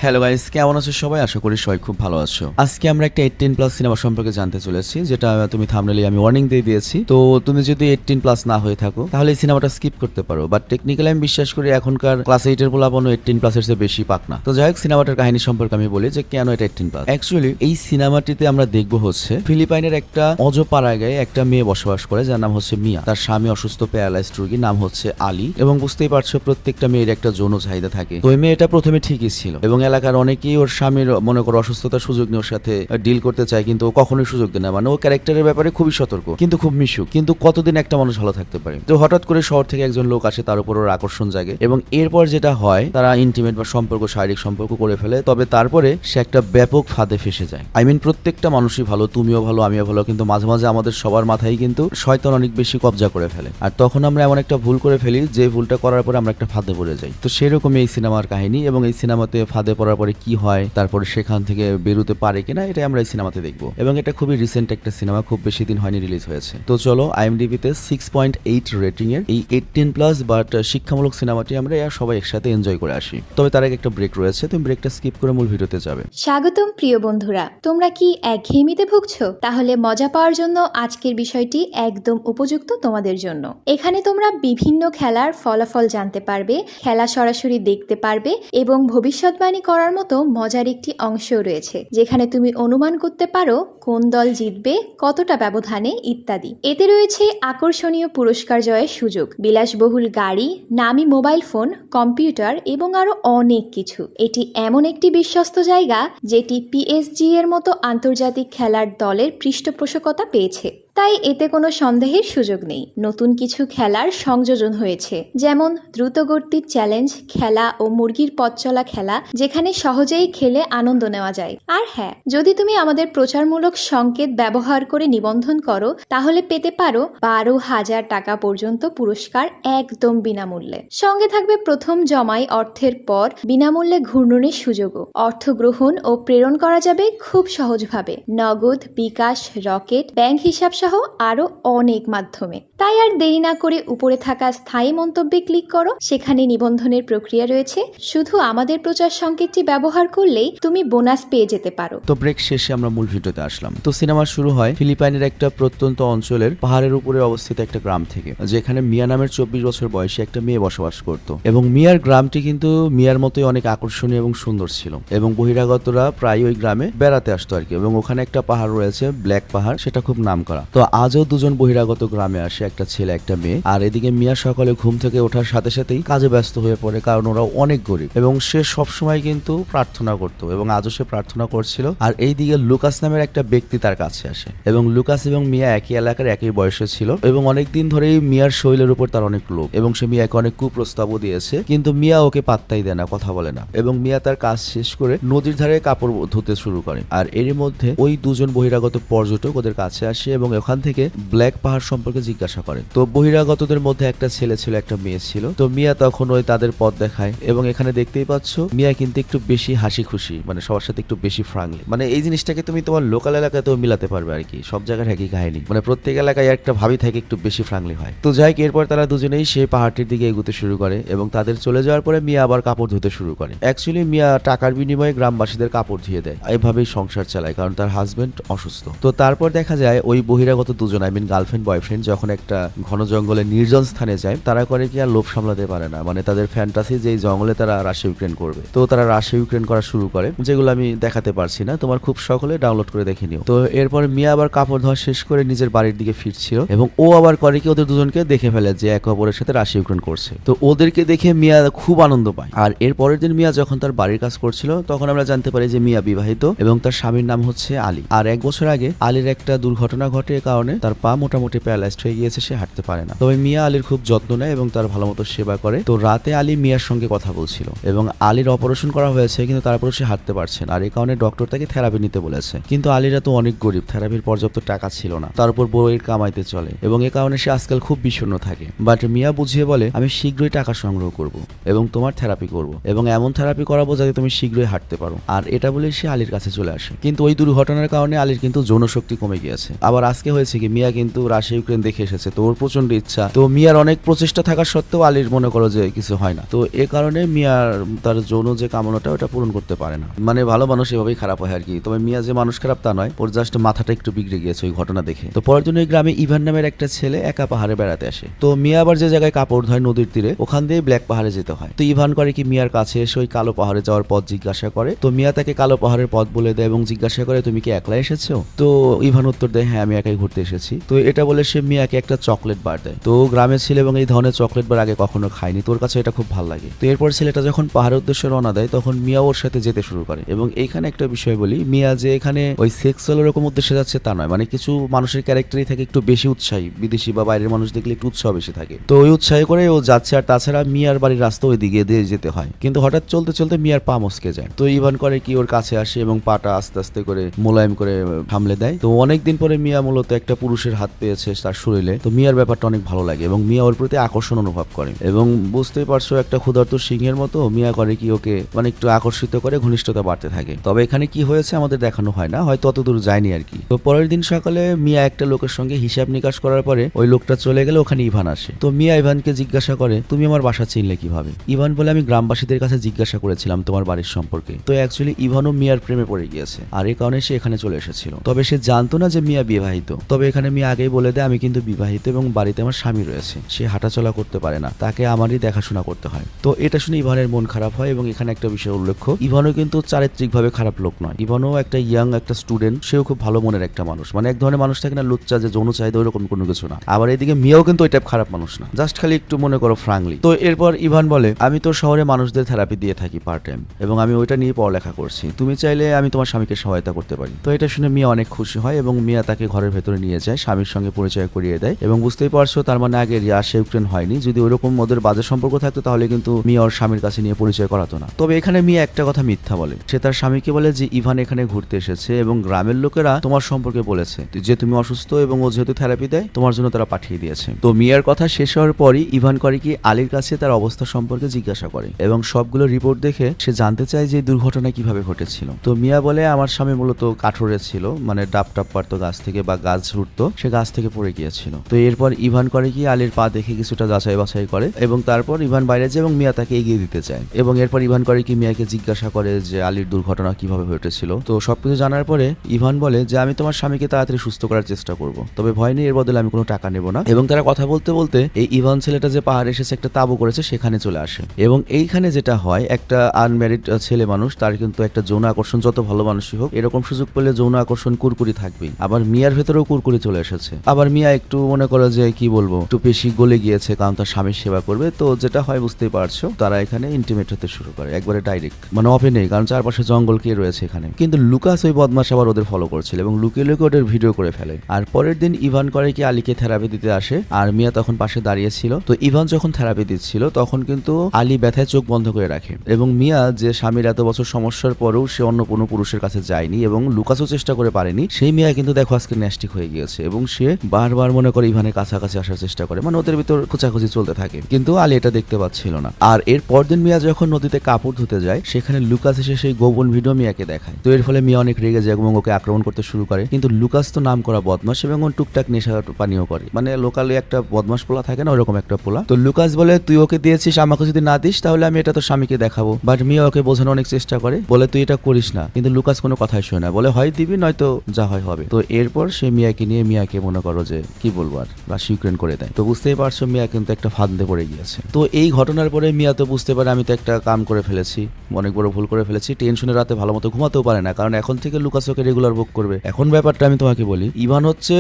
Hello guys, কেমন আছো সবাই? আশা করি সবাই খুব ভালো আছো। আজকে আমরা একটা 18+ সিনেমা সম্পর্কে জানতে চলেছি, যেটা তুমি থাম্বনেলে আমি ওয়ার্নিং দিয়ে দিয়েছি। তো তুমি যদি 18+ না হয়ে থাকো তাহলে এই সিনেমাটা স্কিপ করতে পারো, বাট টেকনিক্যালি আমি বিশ্বাস করি এখনকার ক্লাস 8 এর পোলাপানো 18+ এর চেয়ে বেশি পাক না। তো যাই হোক, সিনেমাটার কাহিনী সম্পর্কে আমি বলি যে কেন এটা 18+। অ্যাকচুয়ালি এই সিনেমাটিতে আমরা দেখবো হচ্ছে ফিলিপাইনের একটা অজপাড়াগায় একটা মেয়ে বসবাস করে, যার নাম হচ্ছে মিয়া। তার স্বামী অসুস্থ প্যারালাইজড রোগী, নাম হচ্ছে আলী। এবং বুঝতেই পারছো প্রত্যেকটা মেয়ের একটা যৌন চাহিদা থাকে। তো এই মেয়েটা প্রথমে ঠিকই ছিল এবং এলাকার অনেকেই ওর স্বামীর মনে করো অসুস্থতার সুযোগ নিয়ে ওর সাথে ডিল করতে চায়, কিন্তু ও কখনোই সুযোগ দেয় না। মানে ও ক্যারেক্টারের ব্যাপারে খুবই সতর্ক, কিন্তু খুব মিশুক। কিন্তু কতদিন একটা মানুষ ভালো থাকতে পারে? তো হঠাৎ করে শহর থেকে একজন লোক আসে, তার উপর ওর আকর্ষণ জাগে এবং এরপর যেটা হয় তারা ইন্টিমেট বা সম্পর্ক, শারীরিক সম্পর্ক করে ফেলে। তবে তারপরে সে একটা ব্যাপক ফাঁদে ফেসে যায়। প্রত্যেকটা মানুষই ভালো, তুমিও ভালো, আমিও ভালো, কিন্তু মাঝে মাঝে আমাদের সবার মাথায় কিন্তু শয়তান অনেক বেশি কবজা করে ফেলে। আর তখন আমরা এমন একটা ভুল করে ফেলি যে ভুলটা করার পরে আমরা একটা ফাঁদে পড়ে যাই। তো সেরকমই এই সিনেমার কাহিনী, এবং এই সিনেমাতে ফাঁদে পড়ার পরে কি হয়, তারপরে সেখান থেকে বেরোতে পারে কিনা, এটা আমরা এই সিনেমাতে দেখবো। এবং এটা খুবই রিসেন্ট একটা সিনেমা, খুব বেশি দিন হয়নি রিলিজ হয়েছে। তো চলো, IMDb-তে 6.8 রেটিং এর এই 18+ বাট শিক্ষামূলক সিনেমাটি আমরা সবাই একসাথে এনজয় করে আসি। তবে তার আগে একটা ব্রেক রয়েছে, তুমি ব্রেকটা স্কিপ করে মূল ভিডিওতে যাবে। স্বাগতম প্রিয় বন্ধুরা, তোমরা কি একঘেয়েমিতে ভুগছো? তাহলে মজা পাওয়ার জন্য আজকের বিষয়টি একদম উপযুক্ত তোমাদের জন্য। এখানে তোমরা বিভিন্ন খেলার ফলাফল জানতে পারবে, খেলা সরাসরি দেখতে পারবে এবং ভবিষ্যৎবাণী করার মতো মজার একটি অংশও রয়েছে, যেখানে তুমি অনুমান করতে পারো কোন দল জিতবে, কতটা ব্যবধানে ইত্যাদি। এতে রয়েছে আকর্ষণীয় পুরস্কার জয়ের সুযোগ, বিলাসবহুল গাড়ি, নামি মোবাইল ফোন, কম্পিউটার এবং আরো অনেক কিছু। এটি এমন একটি বিশ্বস্ত জায়গা যেটি PSG এর মতো আন্তর্জাতিক খেলার দলের পৃষ্ঠপোষকতা পেয়েছে, তাই এতে কোনো সন্দেহের সুযোগ নেই। নতুন কিছু খেলার সংযোজন হয়েছে, যেমন দ্রুতগতির চ্যালেঞ্জ খেলা ও মুরগির পথ চলা খেলা, যেখানে সহজেই খেলে আনন্দ নেওয়া যায়। আর হ্যাঁ, যদি তুমি আমাদের প্রচারমূলক সংকেত ব্যবহার করে নিবন্ধন করো তাহলে পেতে পারো 12,000 টাকা পর্যন্ত পুরস্কার একদম বিনামূল্যে। সঙ্গে থাকবে প্রথম জমাই অর্থের পর বিনামূল্যে ঘূর্ণনের সুযোগও। অর্থ গ্রহণ ও প্রেরণ করা যাবে খুব সহজভাবে, নগদ, বিকাশ, রকেট, ব্যাংক হিসাব সহ আরো অনেক মাধ্যমে। তাই আর দেরি না করে উপরে থাকা স্থায়ী মন্তব্যে ক্লিক করো, সেখানে নিবন্ধনের প্রক্রিয়া রয়েছে। শুধু আমাদের প্রচার সংকেতটি ব্যবহার করলেই তুমি বোনাস পেয়ে যেতে পারো। তো ব্রেক শেষে আমরা মূল ভিডিওতে আসলাম। তো সিনেমা শুরু হয় ফিলিপাইনের একটা প্রত্যন্ত অঞ্চলের পাহাড়ের উপরে অবস্থিত একটা গ্রাম থেকে, যেখানে মিয়া নামের 24 বছর বয়সী একটা মেয়ে বসবাস করত। এবং মিয়ার গ্রামটি কিন্তু মিয়ার মতোই অনেক আকর্ষণীয় এবং সুন্দর ছিল, এবং বহিরাগতরা প্রায় ওই গ্রামে বেড়াতে আসতো আর কি। এবং ওখানে একটা পাহাড় রয়েছে, ব্ল্যাক পাহাড়, সেটা খুব নামকরা। তো আজও দুজন বহিরাগত গ্রামে আসে, একটা ছেলে একটা মেয়ে। আর এদিকে মিয়া সকালে ঘুম থেকে ওঠার সাথে সাথেই কাজে ব্যস্ত হয়ে পড়ে, কারণ ওরা অনেক গরিব এবং সে সবসময় কিন্তু প্রার্থনা করতো, এবং আজও সে প্রার্থনা করছিল। আর এইদিকে লুকাস নামের একটা ব্যক্তি তার কাছে আসে, এবং লুকাস এবং মিয়া একই এলাকার, একই বয়সে ছিল, এবং অনেকদিন ধরেই মিয়ার শরীরের উপর তার অনেক লোভ, এবং সে মিয়াকে অনেক কুপ্রস্তাবও দিয়েছে, কিন্তু মিয়া ওকে পাত্তাই দেয় না, কথা বলে না। এবং মিয়া তার কাজ শেষ করে নদীর ধারে কাপড় ধুতে শুরু করে। আর এরই মধ্যে ওই দুজন বহিরাগত পর্যটক ওদের কাছে আসে এবং ওখান থেকে ব্ল্যাক পাহাড় সম্পর্কে জিজ্ঞাসা করে। তো বহিরাগতদের মধ্যে একটা ছেলে ছিল, একটা মেয়ে ছিল। তো মিয়া তখন ওই তাদের পথ দেখায়, এবং এখানে দেখতেই পাচ্ছ মিয়া কিন্তু একটু বেশি হাসি খুশি, মানে সবার সাথে একটু বেশি ফ্রাঙ্কলি। মানে এই জিনিসটাকে তুমি তোমার লোকাল এলাকাতেও মিলাতে পারবে আর কি, সব জায়গার একই কাহিনী, মানে প্রত্যেক এলাকায় একটা ভাবি থাকে একটু বেশি ফ্রাঙ্কলি হয়। তো যাই, এরপর তারা দুজনেই সেই পাহাড়টির দিকে এগুতে শুরু করে, এবং তাদের চলে যাওয়ার পরে মিয়া আবার কাপড় ধুতে শুরু করে। অ্যাকচুয়ালি মিয়া টাকার বিনিময়ে গ্রামবাসীদের কাপড় ধুয়ে দেয়, এভাবেই সংসার চালায়, কারণ তার হাজবেন্ড অসুস্থ। তো তারপর দেখা যায় ওই বহিরাগত দুজন, গার্লফ্রেন্ড বয়ফ্রেন্ড, যখন একটা ঘন জঙ্গলে নির্জন স্থানে যায়, তারা করে কি আর লোভ সামলাতে পারে না, মানে তাদের ফ্যান্টাসি যে এই জঙ্গলে তারা রাশিয়া ইউক্রেন করবে। তো তারা রাশিয়া ইউক্রেন করা শুরু করে, যেগুলো আমি দেখাতে পারছি না, তোমার খুব সকলে ডাউনলোড করে দেখে নিও। তো এরপর মিয়া আবার কাপড় ধোয়া শেষ করে নিজের বাড়ির দিকে ফিরছিল, এবং ও আবার করে কি ওদের দুজনকে দেখে ফেলে যে একে অপরের সাথে রাশিয়া ইউক্রেন করছে। তো ওদেরকে দেখে মিয়া খুব আনন্দ পায়। আর এর পরের দিন মিয়া যখন তার বাড়ির কাজ করছিল, তখন আমরা জানতে পারি যে মিয়া বিবাহিত এবং তার স্বামীর নাম হচ্ছে আলী। আর 1 বছর আগে আলীর একটা দুর্ঘটনা ঘটে, কারণে তার পা মোটামুটি প্যারালাইজড হয়ে গিয়েছে, সে হাঁটতে পারে না। তবে মিয়া আলীর খুব যত্ন নেয় এবং তার ভালো মতো সেবা করে। তো রাতে আলী মিয়ার সঙ্গে কথা বলছিল, এবং আলীর অপারেশন করা হয়েছে, কিন্তু তারপরে সে হাঁটতে পারছে না। আর এই কারণে ডক্টর তাকে থেরাপি নিতে বলেছে, কিন্তু আলীরা তো অনেক গরিব, থেরাপির পর্যাপ্ত টাকা ছিল না, তার উপর বউয়ের কামাইতে চলে, এবং এ কারণে সে আজকাল খুব বিষণ্ণ থাকে। বাট মিয়া বুঝিয়ে বলে, আমি শীঘ্রই টাকা সংগ্রহ করব এবং তোমার থেরাপি করব, এবং এমন থেরাপি করাবো যাতে তুমি শীঘ্রই হাঁটতে পারো। আর এটা বলে সে আলীর কাছে চলে আসে। কিন্তু ওই দুর্ঘটনার কারণে আলীর কিন্তু যৌন শক্তি কমে গিয়েছে। আবার আজকে হয়েছে কি মিয়া কিন্তু রাশিয়া ইউক্রেন দেখে এসেছে, তো ওর প্রচন্ড ইচ্ছা, তো মিয়ার অনেক প্রচেষ্টা থাকা সত্ত্বেও আলীর মনে করো যে কিছু হয় না, তো এ কারণে মিয়ার তার যৌন যে কামনাটা ওটা পূরণ করতে পারে না। মানে ভালো মানুষ এভাবেই খারাপ হয় আর কি। তবে মিয়া যে মানুষ খারাপ তা নয়, ওর জাস্ট মাথাটা একটু বিগড়ে গিয়েছে ওই ঘটনা দেখে। তো পরের দিন ওই গ্রামে ইভান নামের একটা ছেলে একা পাহাড়ে বেড়াতে আসে। তো মিয়া আবার যে জায়গায় কাপড় ধয় নদীর তীরে, ওখান দিয়ে ব্ল্যাক পাহাড়ে যেতে হয়। তো ইভান করে কি মিয়ার কাছে এসে ওই কালো পাহাড়ে যাওয়ার পথ জিজ্ঞাসা করে। তো মিয়া তাকে কালো পাহাড়ের পথ বলে দেয় এবং জিজ্ঞাসা করে তুমি কি একলা এসেছো? তো ইভান উত্তর দেয় হ্যাঁ আমি একাই ঘুরতে এসেছি। তো এটা বলে সে মিয়াকে একটা চকলেট বার দেয়। তো গ্রামের ছেলে এবং এই ধরনের চকলেট বার আগে কখনো খায়নি, তোর কাছে এটা খুব ভালো লাগে। তো এরপর ছেলেটা যখন পাহাড়ের উদ্দেশ্যে রওনা দেয় তখন মিয়া ওর সাথে যেতে শুরু করে। এবং এইখানে একটা বিষয় বলি, মিয়া যে এখানে ওই সেক্সুয়াল এরকম উদ্দেশ্যে যাচ্ছে তা নয়, মানে কিছু মানুষের ক্যারেক্টারই থাকে একটু বেশি উৎসাহী, বিদেশি বা বাইরের মানুষ দেখলে একটু উৎসাহ বেশি থাকে, তো ওই উৎসাহে করে ও যাচ্ছে। আর তাছাড়া মিয়ার বাড়ির রাস্তা ওই দিকে দিয়ে যেতে হয়, কিন্তু হঠাৎ চলতে চলতে মিয়ার পা মস্কে যায়। তো ইভান করে কি ওর কাছে আসে এবং পাটা আস্তে আস্তে করে মোলায়েম করে সামলে দেয়। তো অনেকদিন পরে মিয়া মূলত একটা পুরুষের হাত পেয়েছে তার শরীরে। তো মিয়ার ব্যাপারটা অনেক ভালো লাগে এবং মিয়া ওর প্রতি আকর্ষণ অনুভব করে। এবং বুঝতেই পারছো একটা ক্ষুধার্ত সিংহের মতো মিয়া করে কি ওকে মানে একটু আকর্ষিত করে, ঘনিষ্ঠতা বাড়তে থাকে। তবে এখানে কি হয়েছে আমাদের দেখানো হয় না, হয়তো অতদূর যায়নি আর কি। তো পরের দিন সকালে মিয়া একটা লোকের সঙ্গে হিসাব নিকাশ করার পরে ওই লোকটা চলে গেলে ওখানে ইভান আসে। তো মিয়া ইভানকে জিজ্ঞাসা করে তুমি আমার বাসা চিনলে কিভাবে? ইভান বলে আমি গ্রামবাসীদের কাছে জিজ্ঞাসা করেছিলাম তোমার বাড়ির সম্পর্কে। তো অ্যাকচুয়ালি ইভানও মিয়ার প্রেমে পড়ে গিয়েছে, আর এই কারণে সে এখানে চলে এসেছিল। তবে সে জানতো না যে মিয়া বিবাহিত। তবে এখানে মিয়া আগেই বলে দেয় আমি কিন্তু বিবাহিত এবং বাড়িতে আমার স্বামী রয়েছে, সে হাঁটাচলা করতে পারে না, তাকে আমারই দেখাশোনা করতে হয়। তো এটা শুনে ইভানের মন খারাপ হয়। এবং এখানে একটা বিষয় উল্লেখ্য, ইভানও কিন্তু চারিত্রিকভাবে খারাপ লোক নয়, ইভানও একটা ইয়াং একটা স্টুডেন্ট, সেও খুব ভালো মনের একটা মানুষ। মানে এক ধরনের মানুষ থাকে না লুচ্চা, যে যৌন চাহিদা ওইরকম কোনো কিছু না। আবার এদিকে মিয়াও কিন্তু ওই টাইপ খারাপ মানুষ না, জাস্ট খালি একটু মনে করো ফ্রাঙ্কলি। তো এরপর ইভান বলে আমি তো শহরে মানুষদের থেরাপি দিয়ে থাকি পার্ট টাইম, এবং আমি ওইটা নিয়ে পড়ালেখা করছি, তুমি চাইলে আমি তোমার স্বামীকে সহায়তা করতে পারি। তো এটা শুনে মিয়া অনেক খুশি হয় এবং মিয়া তাকে ঘরের ভেতরে নিয়ে যায়, স্বামীর সঙ্গে পরিচয় করিয়ে দেয়। এবং বুঝতেই পারছো তার মানে আগে রাশিয়া ইউক্রেন হয়নি, যদি ওইরকম ওদের বাজে সম্পর্ক থাকতো তাহলে কিন্তু মিয়া ওর স্বামীর কাছে নিয়ে পরিচয় করাতো না। তবে এখানে মিয়া একটা কথা মিথ্যা বলে, সে তার স্বামীকে বলে যে ইভান এখানে ঘুরতে এসেছে এবং গ্রামের লোকেরা তোমার সম্পর্কে বলেছে যে তুমি অসুস্থ এবং ও যেহেতু থেরাপি দেয় তোমার জন্য তারা পাঠিয়ে দিয়েছে। তো মিয়ার কথা শেষ হওয়ার পরই ইভান করে কি আলীর কাছে তার অবস্থা সম্পর্কে জিজ্ঞাসা করে এবং সবগুলো রিপোর্ট দেখে সে জানতে চায় যে দুর্ঘটনা কিভাবে ঘটেছিল। তো মিয়া বলে আমার স্বামী মূলত কাঠুরে ছিল, মানে ডাব টাপ পারতো গাছ থেকে বা গাছ ছুটতো, সে গাছ থেকে পড়ে গিয়েছিল। তো এরপর ইভান করে কি আলীর পা দেখে কিছুটা যাচাই বাছাই করে এবং তারপর ইভান বাইরে যায় এবং মিয়া তাকে এগিয়ে দিতে চায়। এবং এরপর ইভান করে কি মিয়াকে জিজ্ঞাসা করে যে আলীর দুর্ঘটনা কিভাবে ঘটেছিল। তো সবকিছু জানার পরে ইভান বলে যে আমি তোমার স্বামীকে তাড়াতাড়ি সুস্থ করার চেষ্টা করব, তবে ভয় নেই, এর বদলে আমি কোনো টাকা নেব না। এবং তারা কথা বলতে বলতে এই ইভান ছেলেটা যে পাহাড়ে এসেছে একটা তাঁবু করেছে সেখানে চলে আসে। এবং এইখানে যেটা হয়, একটা আনম্যারিড ছেলে মানুষ তার কিন্তু একটা যৌন আকর্ষণ, যত ভালো মানুষই হোক এরকম সুযোগ পেলে যৌন আকর্ষণ কুরকুরি থাকবেই। আবার মিয়ার ভেতরেও কুরকুরি চলে এসেছে। আবার মিয়া একটু মনে করে যে কি বলবো একটু বেশি গলে গিয়েছে, কারণ তার স্বামীর সেবা করবে। তো যেটা হয় বুঝতেই পারছো, তারা এখানে ইন্টিমেট হতে শুরু করে একবারে ডাইরেক্ট, মানে ওপেনে, কারণ চারপাশে জঙ্গল কে রয়েছে এখানে। কিন্তু লুকাস ওই বদমাশ আবার ওদের ফলো করছিল এবং লুকিয়ে লুকিয়ে ওদের ভিডিও করে ফেলে। আর পরের দিন ইভান করে কি আলীকে থেরাপি দিতে আসে আর মিয়া তখন পাশে দাঁড়িয়েছিল। তো ইভান যখন থেরাপি দিচ্ছিল তখন কিন্তু আলী ব্যথায় চোখ বন্ধ করে রাখে এবং মিয়া যে স্বামীর এত বছর সমস্যার পরেও সে অন্য কোনো পুরুষের কাছে যায়নি এবং লুকাসও চেষ্টা করে পারেনি, সেই মিয়া কিন্তু দেখো আজকে ন্যাস্টিক হয়ে গিয়েছে এবং সে বারবার মনে করে ইভানের কাছাকাছি আসার চেষ্টা করে, মানে ওদের ভিতর খোঁচাখুচি চলতে থাকে। কিন্তু আলী এটা দেখতে পাচ্ছিল না। আর এর পরদিন মিয়া যখন নদীতে কাপড় ধুতে যায় সেখানে লুকাস এসে সেই গোপন ভিডিও মিয়াকে দেখায়। তো এর ফলে মিয়া অনেক রেগে যায় এবং ওকে আক্রমণ করতে শুরু করে। কিন্তু লুকাস তো নাম করা বদমাশ এবং ও টুকটাক নেশা পানীয় করে, মানে লোকালে একটা বদমাশ পোলা থাকে না ওরকম একটা পোলা। তো লুকাস বলে তুই ওকে দিয়েছিস, আমাকে যদি না দিস তাহলে আমি এটা তো স্বামীকে দেখাবো। বাট মিয়া ওকে বোঝানোর অনেক চেষ্টা করে, বলে তুই এটা করিস না, কিন্তু লুকাস কোনো কথাই শোনে না, বলে হয় দিবি নয়তো যা হয় হবে। তো এরপর সে মিয়াকে নিয়ে মিয়াকে মনে করো যে কি বলবো আর রাশিয়া ইউক্রেন করে দেয়। তো বুঝতেই পারছো মিয়া কিন্তু একটা ফাঁদে পড়ে গিয়েছে। তো এই ঘটনার পরে মিয়া তো বুঝতে পারে আমি তো একটা কাম করে ফেলেছি, অনেক বড় ভুল করে ফেলেছি। টেনশনে রাতে ভালো মতো ঘুমাতেও পারে না, কারণ এখন থেকে লুকাস ওকে রেগুলার বুক করবে। এখন ব্যাপারটা আমি তোমাকে বলি, ইভান হচ্ছে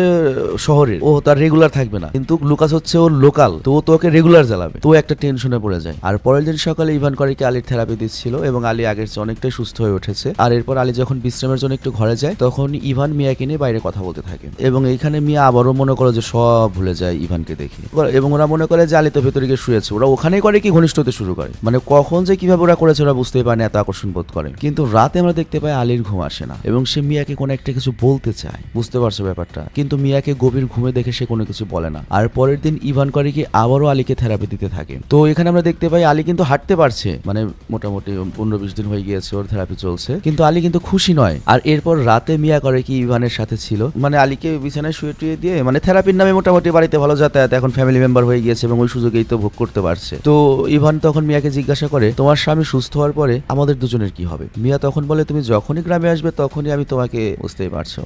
শহরের, ও তার রেগুলার থাকবে না, কিন্তু লুকাস হচ্ছে ওর লোকাল, তো ও তো ওকে রেগুলার জ্বালাবে। তো একটা টেনশনে পড়ে যায়। আর পরের দিন সকালে ইভান করে কি আলীর থেরাপি দিচ্ছিল এবং আলী আগের চেয়ে অনেকটাই সুস্থ হয়ে উঠেছে। আর এরপর আলী যখন বিশ্রামের জন্য একটু ঘরে যায় তখন ইভান মিয়াকে নিয়ে বাইরে কথা বলতে থাকে এবং এইখানে মিয়া আবারও মনে করো যে সব ভুলে যায় ইভানকে দেখে এবং ওরা মনে করে যে আলী তো ভেতরে গিয়ে শুয়েছে। ওরা ওখানে করে কি ঘনিষ্ঠ হতে শুরু করে, মানে কখন যে কিভাবে ওরা করেছে ওরা বুঝতেই পারে না, এত আকর্ষণ বোধ করে। কিন্তু রাতে আমরা দেখতে পাই আলীর ঘুম আসে না এবং সে মিয়াকে কোনো একটা কিছু বলতে চায়, বুঝতে পারছো ব্যাপারটা, কিন্তু মিয়াকে গভীর ঘুমে দেখে সে কোনো কিছু বলে না। আর পরের দিন ইভান করে কি আবারও আলীকে থেরাপি দিতে থাকে। তো এখানে আমরা দেখতে পাই আলী কিন্তু হাঁটতে পারছে, মানে মোটামুটি 15-20 দিন হয়ে গিয়েছে ওর থেরাপি চলছে, কিন্তু আলী কিন্তু খুশি নয়। আর এরপর রাতে মিয়া করে কি ইভানের সাথে ছিল, মানে আলীকে আলীকে বিছানায় শুয়ে টুয়ে দিয়ে মানে থেরাপির নামে মোটামুটি বাড়িতে ভালো যাতায়াত, এখন ফ্যামিলি মেম্বার হয়ে গিয়েছে এবং ওই সুযোগেই তো ভোগ করতে পারছে। তো ইভান তখন মিয়াকে জিজ্ঞাসা করে, তোমার স্বামী সুস্থ হওয়ার পরে আমাদের দুজনের কি হবে? মিয়া তখন বলে, তুমি যখনই গ্রামে আসবে তখনই আমি তোমাকে, বুঝতেই পারছো,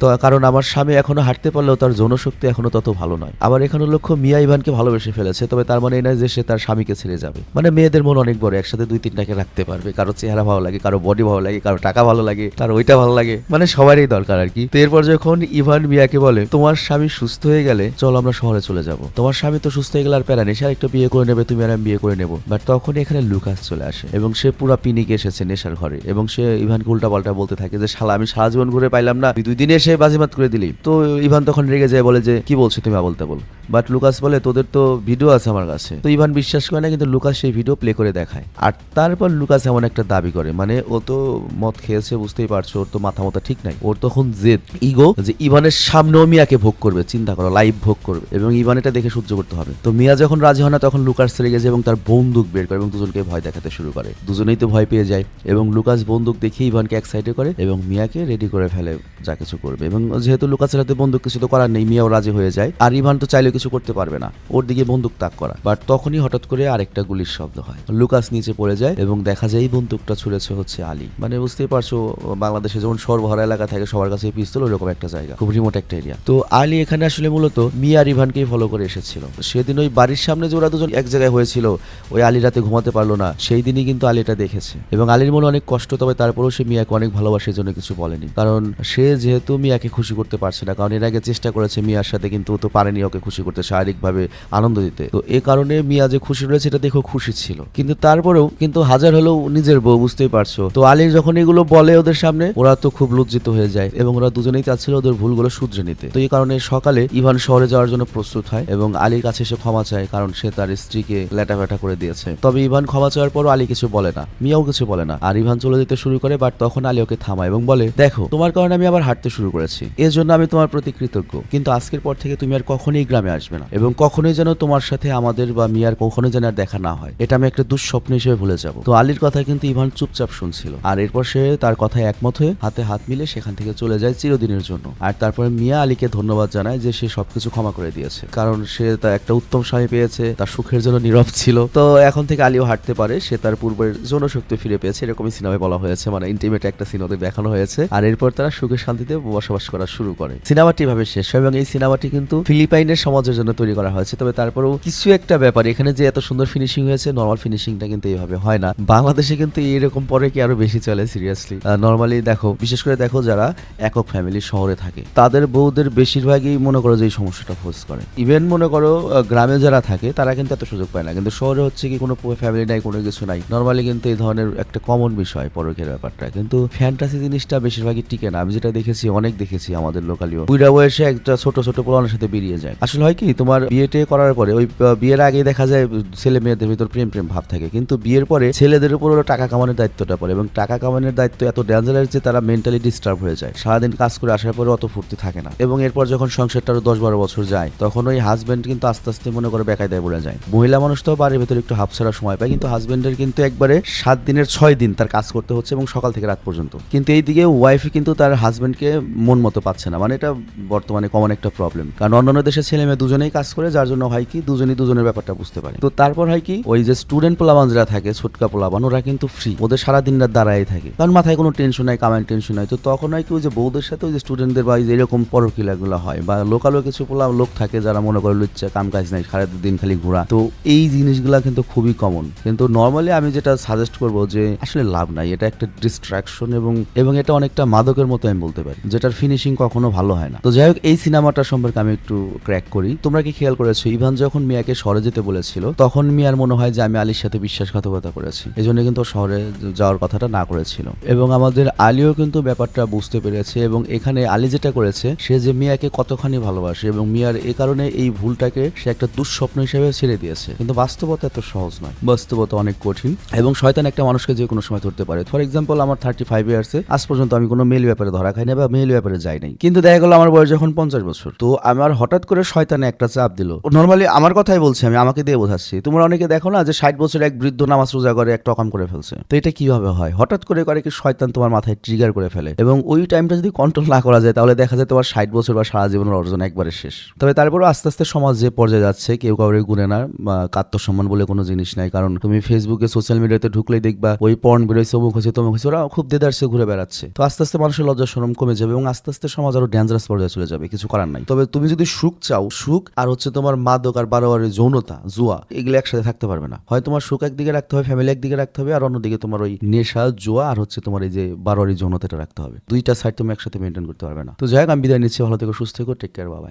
তো কারণ আমার স্বামী এখনো হাঁটতে পারলেও তার যৌনশক্তি এখনো তত ভালো নয়। আবার এখানে লক্ষ্য, মিয়া ইভানকে ভালোবেসে ফেলেছে, তবে তার মানে এই নয় যে সে তার স্বামীকে ছেড়ে যাবে। মানে মেয়েদের মন অনেক বড়, একসাথে 2-3টাকে রাখতে পারবে। কারো চেহারা ভালো লাগে, কারো বডি ভালো লাগে, কারো টাকা ভালো লাগে, কারো ওইটা ভালো লাগে, মানে সবারই দরকার আর কি। তো এরপর যখন ইভান মিয়াকে বলে, তোমার স্বামী সুস্থ হয়ে গেলে চলো আমরা শহরে চলে যাব, তোমার স্বামী তো সুস্থ হয়ে গেলে আর প্যারা নেই, সে একটা বিয়ে করে নেবে, তুমি আর আমি বিয়ে করে নেবো। বাট তখন এখানে লুকাস চলে আসে এবং সে পুরা পিনিকে এসেছে নেশার ঘরে, এবং সে ইভানকে উল্টা পাল্টা বলতে থাকে যে, শালা আমি সারা জীবন ঘুরে পাইলাম না, তুই 2 দিনে এসে বাজিমাত করে দিলি। তো ইভান তখন রেগে যায়, বলে যে কি বলছো তুমি আবল তাবল। বাট লুকাস বলে, তোদের তো ভিডিও আছে আমার কাছে। তো ইভান বিশ্বাস করে না, কিন্তু লুকাস সেই ভিডিও প্লে করে দেখায়। আর তারপর লুকাস এমন একটা দাবি করে, মানে ও তো মদ খেয়েছে, বুঝতেই পারছো, ওর তো মাথা মতো ঠিক নাই, ওর তখন জেদ ইগো যে ইভানের সামনেও মিয়াকে ভোগ করবে, চিন্তা করো, লাইভ ভোগ করবে, এবং ইভান এটা দেখে সহ্য করতে হবে। তো মিয়া যখন রাজি হয় না তখন লুকাস রেগে যায় এবং তার বন্দুক বের করে এবং দুজনকে ভয় দেখাতে শুরু করে। দুজনেই তো ভয় পেয়ে যায় এবং লুকাস বন্দুক দেখিয়ে ইভানকে এক সাইডে করে এবং মিয়াকে রেডি করে ফেলে যা কিছু করবে। এবং যেহেতু লুকাসের হাতে বন্দুক, কিছু তো করার নেই, মিয়াও রাজি হয়ে যায়। আর ইভান তো চাইলেও কিছু করতে পারবে না, ওর দিকে বন্দুক তাক করা। বাট তখনই হঠাৎ করে আরেকটা গুলির শব্দ হয়, লুকাস নিচে পড়ে যায় এবং দেখা যায় এই বন্দুকটা ছুড়েছে হচ্ছে আলী। মানে বুঝতেই পারছো, বাংলাদেশে যেমন সর্বহারা এলাকা থাকে, সবার কাছে পিস্তল, ওইরকম একটা জায়গা, খুব রিমোট একটা এরিয়া। তো আলী এখানে আসলে মূলত মিয়া আর ইভানকেই ফলো করে এসেছিল। সেদিন ওই বাড়ির সামনে যে ওরা দুজন এক জায়গায় হয়েছিল, ওই আলী রাতে ঘুমাতে পারলো না, সেই দিনই কিন্তু আলী এটা দেখেছে এবং আলীর মনে অনেক কষ্ট। তবে তারপরেও সে মিয়াকে অনেক ভালোবাসে, জন্য কিছু বলেনি, কারণ সে যেহেতু মিয়াকে খুশি করতে পারছে না, কারণ এর আগে চেষ্টা করেছে মিয়ার সাথে, কিন্তু ও তো পারেনি ওকে খুশি করতে, শারীরিকভাবে আনন্দ দিতে। তো এই কারণে মিয়া যে খুশি রয়েছে এটা দেখেও খুশি ছিল, কিন্তু তারপরেও কিন্তু হাজার হলেও নিজের বউ, বুঝতেই পারছো। তো আলী যখন এগুলো বলে ওদের সামনে, ওরা তো খুব লজ্জিত হয়ে যায় এবং ওরা দুজনেই চাচ্ছিল ওদের ভুলগুলো শুধরে নিতে। তো এই কারণে সকালে ইভান শহরে যাওয়ার জন্য প্রস্তুত হয় এবং আলীর কাছে এসে ক্ষমা চায়, কারণ সে তার স্ত্রীকে ল্যাটাফ্যাটা করে দিয়েছে। তবে ইভান ক্ষমা চাওয়ার পরও আলী কিছু বলে না, মিয়াও কিছু বলে না, আর ইভান চলে যেতে শুরু করে। বাট তখন আলী ওকে থামায় এবং বলে, দেখো তোমার কারণে আমি আবার হাঁটতে শুরু করেছি, এর জন্য আমি তোমার প্রতি কৃতজ্ঞ, কিন্তু আজকের পর থেকে তুমি আর কখনোই গ্রামে আসবে না এবং কখনোই যেন তোমার সাথে আমাদের বা মিয়ার কখনোই যেন আর দেখা না হয়, এটা আমি একটা দুঃস্বপ্ন হিসেবে ভুলে যাব। তো আলীর কথা কিন্তু ইভান চুপচাপ শুনছিল, আর এরপর সে তার কথায় একমত হয়ে হাতে হাত মিলে সেখান থেকে চলে যায় চিরদিনের জন্য। আর তারপরে মিয়া আলীকে ধন্যবাদ জানায় যে সে সবকিছু ক্ষমা করে দিয়েছে, কারণ সে তার একটা উত্তম স্বামী পেয়েছে, তার সুখের জন্য নীরব ছিল। তো এখন থেকে আলীও হাঁটতে পারে, সে তার পূর্বের যৌনশক্তি ফিরে পেয়েছে, এরকমই সিনেমায় বলা হয়েছে, মানে ইন্টিমেট একটা সিনেমাতে দেখানো হয়েছে। আর এরপর তারা সুখে শান্তিতে বসবাস করা শুরু করে। সিনেমাটি এভাবে শেষ হয় এবং এই সিনেমাটি কিন্তু ফিলিপাইনের সমাজের জন্য তৈরি করা হয়েছে। তবে তারপরেও কিছু একটা ব্যাপার, এখানে যে এত সুন্দর ফিনিশিং হয়েছে, নর্মাল ফিনিশিংটা কিন্তু এইভাবে হয় না। বাংলাদেশে কিন্তু এরকম পরে কি আরো বেশি চলে, সিরিয়াসলি। নর্মালি দেখো, বিশেষ করে দেখো যারা একক ফ্যামিলি শহরে থাকে, তাদের বউদের বেশিরভাগই মনে করো যে এই সমস্যাটা ফেস করে। ইভেন মনে করো গ্রামে যারা থাকে তারা কিন্তু এত সুযোগ পায় না, কিন্তু শহরে হচ্ছে কি কোনো ফ্যামিলি নাই, কোনো কিছু নাই, নর্মালি কিন্তু এই ধরনের একটা কমন বিষয় পরকের ব্যাপারটা। কিন্তু ফ্যান্টাসি জিনিসটা বেশিরভাগই টিকে না। আমি যেটা দেখেছি, অনেক দেখেছি আমাদের লোকালিও, বুড়া বয়সে একটা ছোট ছোট পোলানের সাথে বেরিয়ে যায়। আসলে হয় কি, তোমার বিয়েটে করার পরে ওই বিয়ের আগে দেখা যায় ছেলে মেয়েদের ভিতর প্রেম প্রেম ভাব থাকে, কিন্তু বিয়ের পরে ছেলেদের উপর হলো টাকা কামানোর দায়িত্বটা পড়ে এবং টাকা কামানোর দায়িত্ব এত ডেঞ্জারাস যে তারা মেন্টালি ডিস্টার্ব হয়ে যায়, সারাদিন কাজ করে আসার পরে অত ফুর্তি থাকে না। এবং এরপর যখন সংসারটা আরো 10-12 বছর যায়, তখন ওই হাজবেন্ড কিন্তু আস্তে আস্তে মনে করে বেকায়দায় পড়ে যায়। মহিলা মানুষ তো বাড়ির ভেতরে একটু হাফছাড়া সময় পায়, কিন্তু হাজবেন্ডের কিন্তু একবারে 7 দিনের 6 দিন তার কাজ করতে হচ্ছে এবং সকাল থেকে রাত পর্যন্ত। কিন্তু এইদিকে ওয়াইফ কিন্তু তার হাজবেন্ডকে মন মতো পাচ্ছে না, মানে এটা বর্তমানে কমন একটা প্রবলেম, কারণ অন্যান্য দেশের ছেলে মেয়ে দুজনেই কাজ করে, যার জন্য হয় কি দুজনেই দুজনের ব্যাপারটা বুঝতে পারে। তো তারপর হয় কি, ওই যে স্টুডেন্ট পোলাবান যারা থাকে, ছোটকা পোলাবান, ওরা কিন্তু ফ্রি, ওদের সারাদিন রাত দাঁড়াই থাকে, কারণ মাথায় কোনো টেনশন নাই, কামাইন টেনশন নাই। তো তখন হয় কি, ওই যে বউদের সাথে ওই যে স্টুডেন্টদের বা এরকম পরকিলাগুলো হয়, বা লোকালও কিছু লোক থাকে যারা মনে করে লুচ্চা, কাম কাজ নাই, সারাদিন খালি ঘোরা। তো এই জিনিসগুলা কিন্তু খুবই কমন। কিন্তু নর্মালি আমি যেটা সাজেস্ট করবো যে আসলে লাভ নাই, এটা একটা ডিস্ট্রাকশন এবং এটা অনেকটা মাদকের মতো আমি বলতে পারি, যেটার ফিনিশিং কখনো ভালো হয় না। তো যাই হোক, এই সিনেমাটা সম্পর্কে আমি একটু ক্র্যাক করি। তোমরা কি খেয়াল করেছো, ইভান যখন মিয়াকে শহরে যেতে বলেছিল, তখন মিয়ার মনে হয় যে আমি আলীর সাথে বিশ্বাসঘাতকতা করেছি, এই জন্য কিন্তু শহরে যাওয়ার কথাটা না করেছিল। এবং আমাদের আলীও কিন্তু ব্যাপারটা বুঝতে পেরেছে এবং এখানে আলী যেটা করেছে, সে যে মিয়াকে কতখানি ভালোবাসে এবং মিয়ার এই কারণে এই ভুলটাকে সে একটা দুঃস্বপ্ন হিসেবে ছেড়ে দিয়েছে। কিন্তু বাস্তবতা এত সহজ নয়, বাস্তবতা অনেক কঠিন এবং শয়তান একটা মানুষকে যে কোনো সময় ধরতে পারে। ফর এক্সাম্পল, আমার 35 ইয়ার্সে আজ পর্যন্ত আমি কোনো মেল ব্যাপারে ধরা খাই খাই না বা মেল ব্যাপারে যাই নাই, কিন্তু দেখা গেলো আমার বয়স যখন 50 বছর, তো আমার হঠাৎ করে শয়তানে একটা চাপ দিল। নর্মালি আমার কথাই বলছি, আমি আমাকে দিয়ে বোঝাচ্ছি। তোমরা অনেকে দেখো না যে 60 বছর এক বৃদ্ধ নামাজ রোজা করে একটা অকাম করে ফেলছে, তো এটা কিভাবে হয়? হঠাৎ করে কি শয়তান তোমার মাথায় ট্রিগার করে ফেলে, এবং ওই টাইমটা যদি কন্ট্রোল না করা যায় তাহলে দেখা যায় তোমার 60 বছর বা সারা জীবনের অর্জন একবারে শেষ। তবে তারপরেও আস্তে আস্তে সমাজ যে পর্যায়ে যাচ্ছে, কেউ কাউরে গুনে না, বা আত্মসম্মান বলে কোনো জিনিস নাই। কারণ তুমি ফেসবুকে সোশ্যাল মিডিয়াতে ঢুকলেই দেখবা ওই পর্ন বেরোইছে, অমুক হয়েছে, তমুক হয়েছে, ওরা খুব দেদারসে ঘুরে বেড়াচ্ছে। তো আস্তে আস্তে মানুষের লজ্জা শরম কমে যাবে এবং আস্তে আস্তে সমাজ আরো ডেঞ্জারাস পর্যায়ে চলে যাবে, কিছু করার নাই। তবে তুমি যদি সুখ চাও, সুখ আর তোমার মাদক আর বারোয়ারি যৌনতা জুয়া এগুলো একসাথে থাকতে পারবে না। হয় তোমার সুখ একদিকে রাখতে হবে, ফ্যামিলি একদিকে রাখতে হবে, আর অন্যদিকে তোমার ওই নেশা জুয়া আর তোমার এই যে বারোয়ারি যৌনতাটা রাখতে হবে। দুইটা সাইড তুমি একসাথে মেনটেন করতে পারবে না। তো যাই হোক, আমি বিদায় নিচ্ছি। ভালো থেকো, সুস্থ থেকো, টেক কেয়ার, বাবাই।